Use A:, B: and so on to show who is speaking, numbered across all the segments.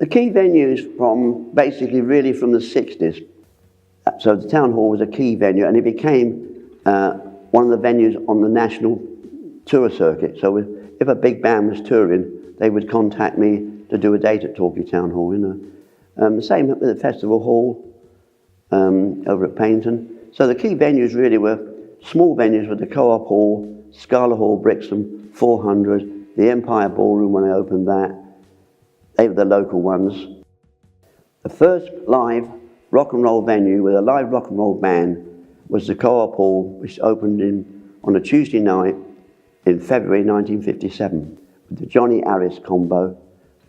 A: The key venues from basically really from the 60s. So the town hall was a key venue, and it became one of the venues on the national tour circuit. So if a big band was touring, they would contact me to do a date at Torquay Town Hall. The same with the Festival Hall over at Paynton. So the key venues really were small venues with the Co-op Hall, Scala Hall, Brixham, 400, the Empire Ballroom when I opened that. They were the local ones. The first live rock and roll venue with a live rock and roll band was the Co-op Hall, which opened on a Tuesday night in February 1957. With the Johnny Harris combo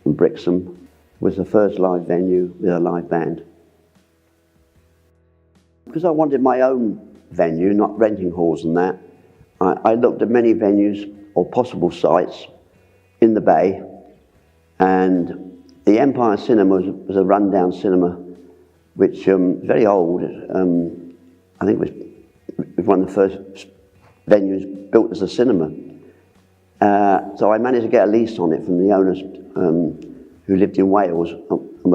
A: from Brixham was the first live venue with a live band. Because I wanted my own venue, not renting halls and that, I looked at many venues or possible sites in the Bay, and the Empire Cinema was a rundown cinema, which very old. I think it was one of the first venues built as a cinema. So I managed to get a lease on it from the owners who lived in Wales. I'm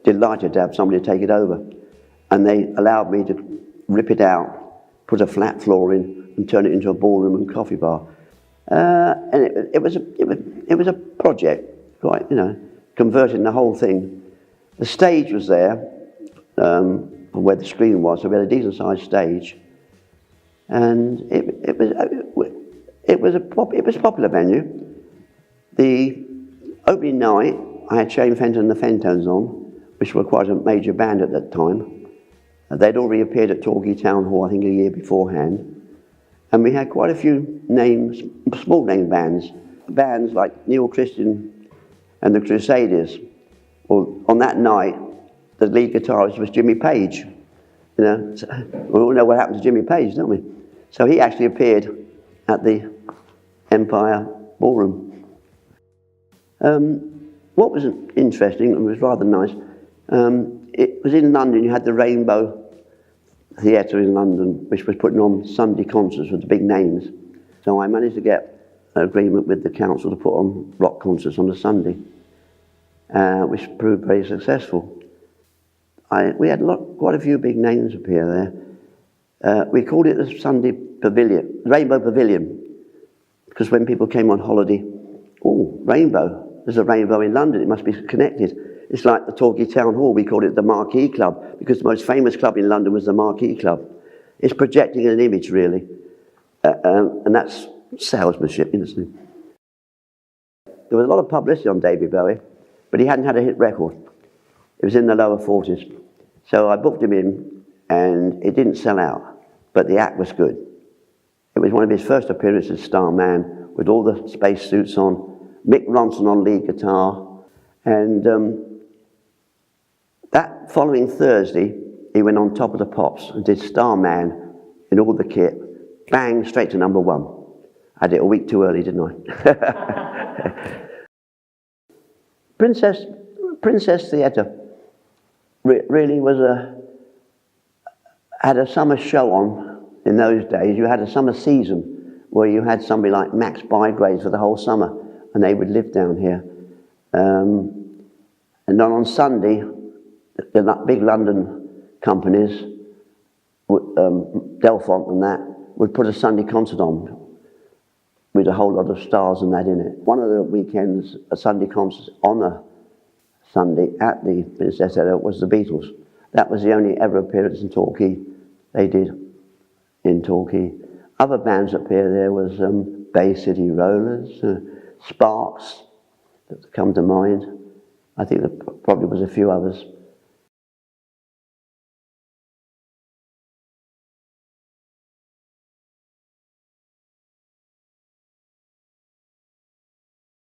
A: delighted to have somebody take it over. And they allowed me to rip it out, put a flat floor in, and turn it into a ballroom and coffee bar. And it was a project, quite, converting the whole thing. The stage was there, where the screen was, so we had a decent sized stage. And it was a popular venue. The opening night, I had Shane Fenton and the Fentones on, which were quite a major band at that time. They'd already appeared at Torquay Town Hall, I think, a year beforehand. And we had quite a few names, small name bands like Neil Christian and the Crusaders. Well, on that night, the lead guitarist was Jimmy Page. We all know what happened to Jimmy Page, don't we? So he actually appeared at the Empire Ballroom. What was interesting and was rather nice, it was in London. You had the Rainbow Theatre in London, which was putting on Sunday concerts with the big names. So I managed to get an agreement with the council to put on rock concerts on a Sunday, which proved very successful. We had quite a few big names appear there. We called it the Sunday Pavilion, Rainbow Pavilion, because when people came on holiday, oh, rainbow, there's a rainbow in London, it must be connected. It's like the Torquay Town Hall, we called it the Marquee Club, because the most famous club in London was the Marquee Club. It's projecting an image, really, and that's salesmanship, isn't it? There was a lot of publicity on David Bowie, but he hadn't had a hit record. It was in the lower 40s. So I booked him in, and it didn't sell out, but the act was good. It was one of his first appearances as Starman, with all the space suits on, Mick Ronson on lead guitar, and that following Thursday, he went on Top of the Pops and did Starman in all the kit, bang, straight to #1. I did it a week too early, didn't I? Princess Theatre really was had a summer show on in those days. You had a summer season where you had somebody like Max Bygrave for the whole summer, and they would live down here. And then on Sunday, the big London companies, Delphont and that, would put a Sunday concert on with a whole lot of stars and that in it. One of the weekends, a Sunday concert on a Sunday at the Princess Theatre was the Beatles. That was the only ever appearance in Torquay they did in Torquay. Other bands up here, there was Bay City Rollers, Sparks, that come to mind. I think there probably was a few others.